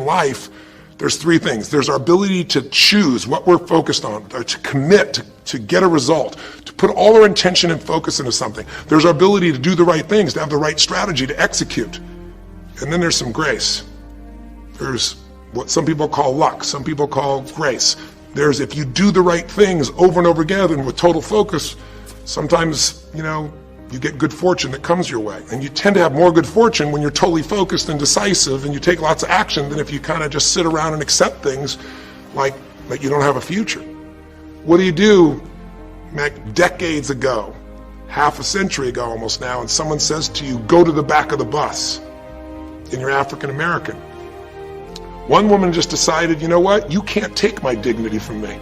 life, there's three things. There's our ability to choose what we're focused on, to commit, to get a result, to put all our intention and focus into something. There's our ability to do the right things, to have the right strategy, to execute. And then there's some grace. There's what some people call luck, some people call grace. There's if you do the right things over and over again and with total focus, sometimes, you get good fortune that comes your way. And you tend to have more good fortune when you're totally focused and decisive and you take lots of action than if you kind of just sit around and accept things like you don't have a future. What do you do decades ago, half a century ago almost now, and someone says to you, go to the back of the bus, and you're African American? One woman just decided, you know what? You can't take my dignity from me.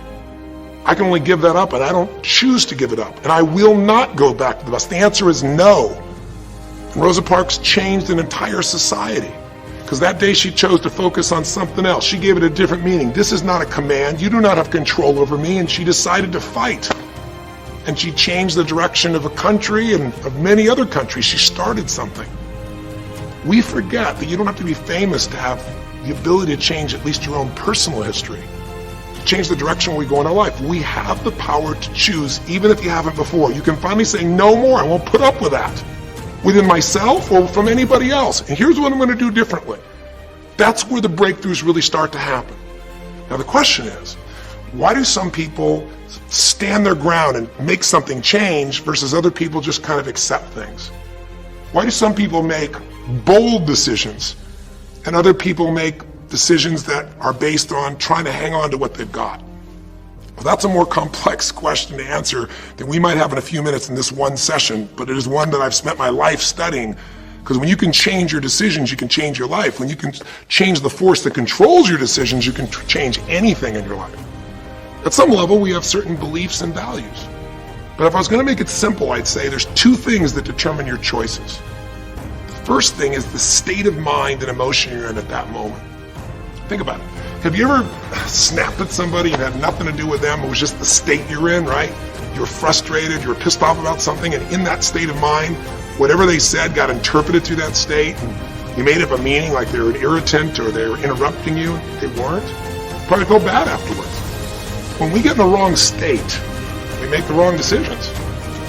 I can only give that up, and I don't choose to give it up. And I will not go back to the bus. The answer is no. And Rosa Parks changed an entire society because that day she chose to focus on something else. She gave it a different meaning. This is not a command. You do not have control over me. And she decided to fight. And she changed the direction of a country and of many other countries. She started something. We forget that you don't have to be famous to have the ability to change at least your own personal history. Change the direction we go in our life. We have the power to choose, even if you haven't before. You can finally say, no more, I won't put up with that, within myself or from anybody else. And here's what I'm going to do differently. That's where the breakthroughs really start to happen. Now the question is, why do some people stand their ground and make something change versus other people just kind of accept things? Why do some people make bold decisions and other people make decisions that are based on trying to hang on to what they've got? Well, that's a more complex question to answer than we might have in a few minutes in this one session, but it is one that I've spent my life studying, because when you can change your decisions, you can change your life. When you can change the force that controls your decisions, you can change anything in your life. At some level, we have certain beliefs and values. But if I was going to make it simple, I'd say there's two things that determine your choices. The first thing is the state of mind and emotion you're in at that moment. Think about it. Have you ever snapped at somebody and had nothing to do with them? It was just the state you're in, right? You were frustrated, you were pissed off about something, and in that state of mind, whatever they said got interpreted through that state, and you made up a meaning like they were an irritant or they were interrupting you. They weren't. You probably feel bad afterwards. When we get in the wrong state, we make the wrong decisions.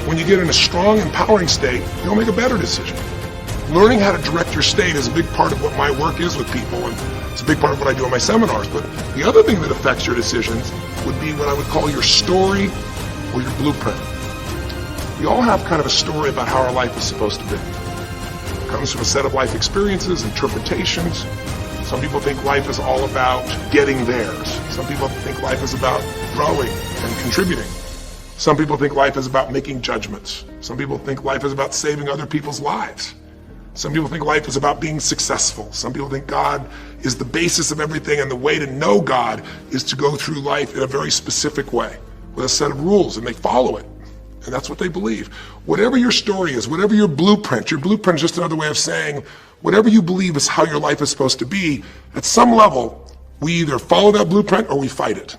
When you get in a strong, empowering state, you'll make a better decision. Learning how to direct your state is a big part of what my work is with people, and it's a big part of what I do in my seminars. But the other thing that affects your decisions would be what I would call your story or your blueprint. We all have kind of a story about how our life is supposed to be. It comes from a set of life experiences, interpretations. Some people think life is all about getting theirs. Some people think life is about growing and contributing. Some people think life is about making judgments. Some people think life is about saving other people's lives. Some people think life is about being successful. Some people think God is the basis of everything, and the way to know God is to go through life in a very specific way with a set of rules, and they follow it. And that's what they believe. Whatever your story is, whatever your blueprint is just another way of saying whatever you believe is how your life is supposed to be, at some level, we either follow that blueprint or we fight it.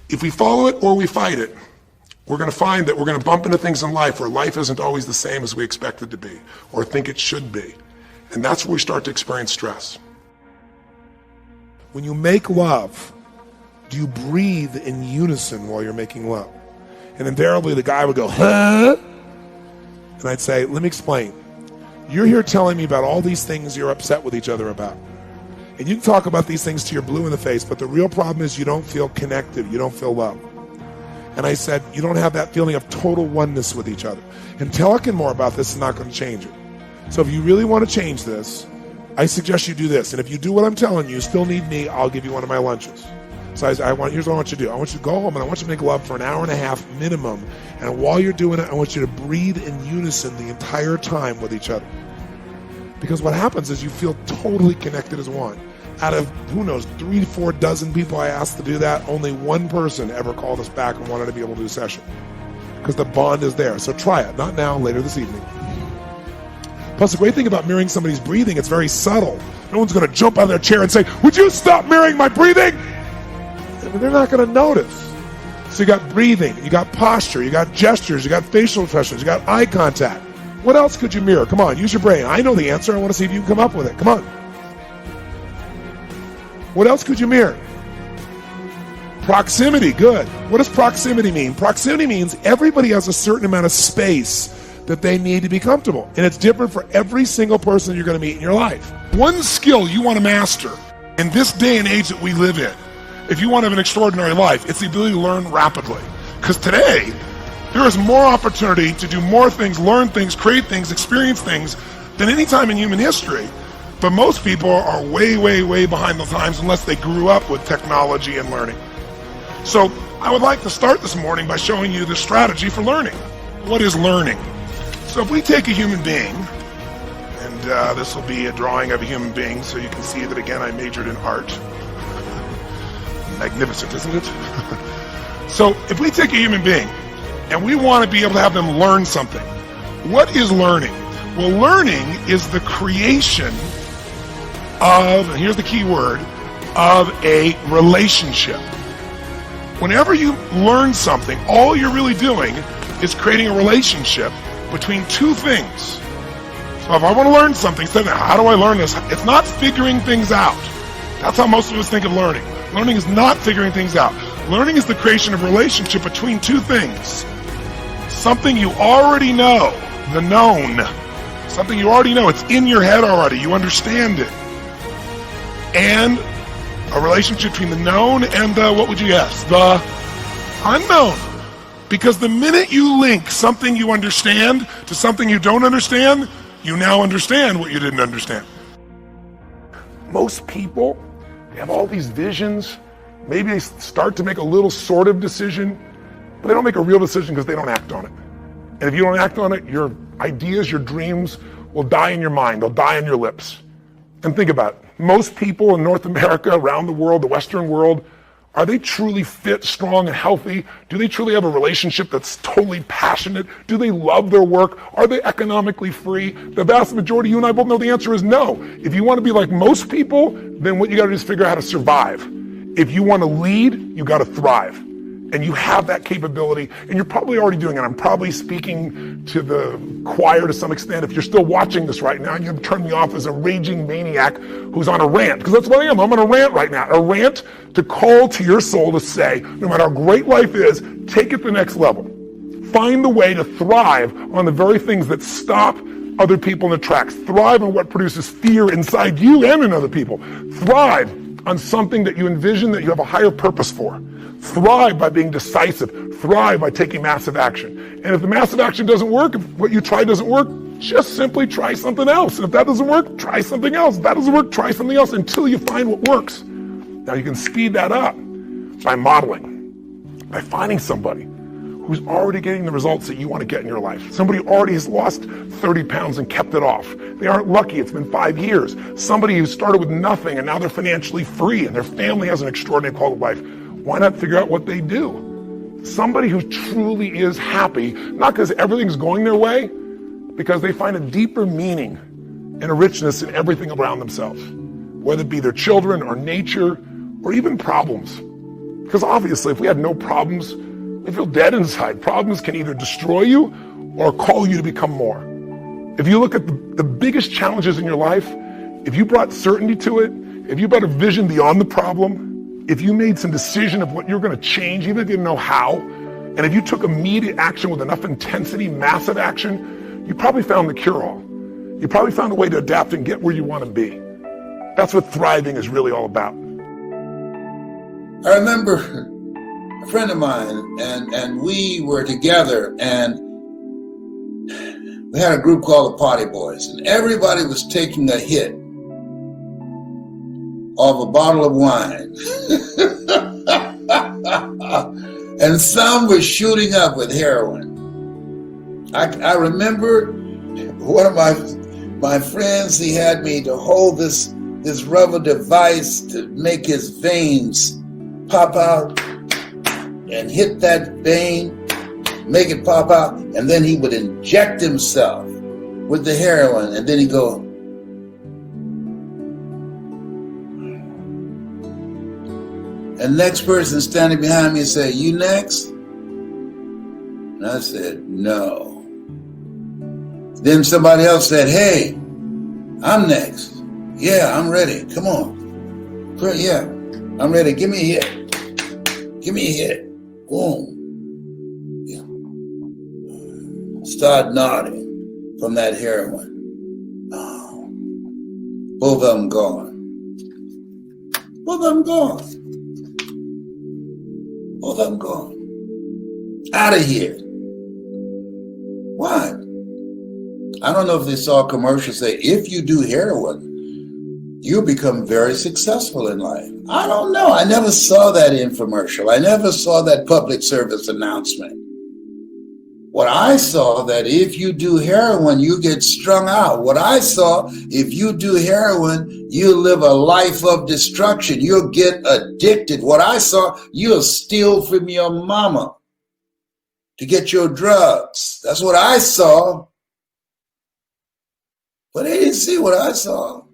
If we follow it or we fight it, we're going to find that we're going to bump into things in life where life isn't always the same as we expect it to be or think it should be. And that's where we start to experience stress. When you make love, do you breathe in unison while you're making love? And invariably the guy would go, huh? And I'd say, let me explain. You're here telling me about all these things you're upset with each other about. And you can talk about these things till you're blue in the face, but the real problem is you don't feel connected, you don't feel loved. And I said, you don't have that feeling of total oneness with each other. And talking more about this is not going to change it. So if you really want to change this, I suggest you do this. And if you do what I'm telling you, still need me, I'll give you one of my lunches. So here's what I want you to do. I want you to go home and I want you to make love for an hour and a half minimum. And while you're doing it, I want you to breathe in unison the entire time with each other. Because what happens is you feel totally connected as one. Out of, who knows, 3 to 4 dozen people I asked to do that, only one person ever called us back and wanted to be able to do a session. Because the bond is there. So try it. Not now, later this evening. Plus, the great thing about mirroring somebody's breathing, it's very subtle. No one's going to jump out of their chair and say, would you stop mirroring my breathing? They're not going to notice. So you got breathing, you got posture, you got gestures, you got facial expressions, you got eye contact. What else could you mirror? Come on, use your brain. I know the answer. I want to see if you can come up with it. Come on. What else could you mirror? Proximity, good. What does proximity mean? Proximity means everybody has a certain amount of space that they need to be comfortable. And it's different for every single person you're going to meet in your life. One skill you want to master in this day and age that we live in, if you want to have an extraordinary life, it's the ability to learn rapidly. Because today, there is more opportunity to do more things, learn things, create things, experience things than any time in human history. But most people are way, way, way behind the times unless they grew up with technology and learning. So I would like to start this morning by showing you the strategy for learning. What is learning? So if we take a human being, and this will be a drawing of a human being, so you can see that again I majored in art. Magnificent, isn't it? So if we take a human being and we want to be able to have them learn something, what is learning? Well, learning is the creation of, and here's the key word, of a relationship. Whenever you learn something, all you're really doing is creating a relationship between two things. So if I want to learn something, say, how do I learn this? It's not figuring things out. That's how most of us think of learning. Learning is not figuring things out. Learning is the creation of a relationship between two things. Something you already know, the known. Something you already know, it's in your head already, you understand it. And a relationship between the known and the, what would you guess? The unknown. Because the minute you link something you understand to something you don't understand, you now understand what you didn't understand. Most people, they have all these visions. Maybe they start to make a little sort of decision, but they don't make a real decision because they don't act on it. And if you don't act on it, your ideas, your dreams will die in your mind. They'll die on your lips. And think about it. Most people in North America, around the world, the Western world, are they truly fit, strong, and healthy? Do they truly have a relationship that's totally passionate? Do they love their work? Are they economically free? The vast majority, you and I both know the answer is no. If you want to be like most people, then what you got to do is figure out how to survive. If you want to lead, you got to thrive. And you have that capability, and you're probably already doing it. I'm probably speaking to the choir to some extent. If you're still watching this right now, you've turned me off as a raging maniac who's on a rant, because that's what I am. I'm on a rant right now. A rant to call to your soul to say, no matter how great life is, take it to the next level. Find the way to thrive on the very things that stop other people in the tracks. Thrive on what produces fear inside you and in other people. Thrive on something that you envision that you have a higher purpose for. Thrive by being decisive. Thrive by taking massive action. And if the massive action doesn't work, if what you try doesn't work, just simply try something else. And if that doesn't work, try something else. If that doesn't work, try something else until you find what works. Now you can speed that up by modeling, by finding somebody who's already getting the results that you want to get in your life. Somebody who already has lost 30 pounds and kept it off. They aren't lucky, it's been 5 years. Somebody who started with nothing and now they're financially free and their family has an extraordinary quality of life. Why not figure out what they do? Somebody who truly is happy, not because everything's going their way, because they find a deeper meaning and a richness in everything around themselves, whether it be their children or nature or even problems. Because obviously, if we had no problems, we feel dead inside. Problems can either destroy you or call you to become more. If you look at the biggest challenges in your life, if you brought certainty to it, if you brought a vision beyond the problem, if you made some decision of what you're going to change, even if you didn't know how, and if you took immediate action with enough intensity, massive action, you probably found the cure-all. You probably found a way to adapt and get where you want to be. That's what thriving is really all about. I remember a friend of mine, and we were together, and we had a group called the Party Boys, and everybody was taking a hit of a bottle of wine. And some were shooting up with heroin. I remember one of my friends, he had me to hold this rubber device to make his veins pop out and hit that vein, make it pop out, and then he would inject himself with the heroin, and then he'd go, and next person standing behind me said, "You next?" And I said, "No." Then somebody else said, "Hey, I'm next. Yeah, I'm ready. Come on." Yeah, I'm ready. Give me a hit. Give me a hit. Boom. Yeah. Start nodding from that heroin. Oh. Both of them gone. Both of them gone. Both of them gone. Out of here. Why? I don't know if they saw a commercial say, if you do heroin, you'll become very successful in life. I don't know. I never saw that infomercial. I never saw that public service announcement. What I saw that if you do heroin, you get strung out. What I saw, if you do heroin, you live a life of destruction. You'll get addicted. What I saw, you'll steal from your mama to get your drugs. That's what I saw. But they didn't see what I saw.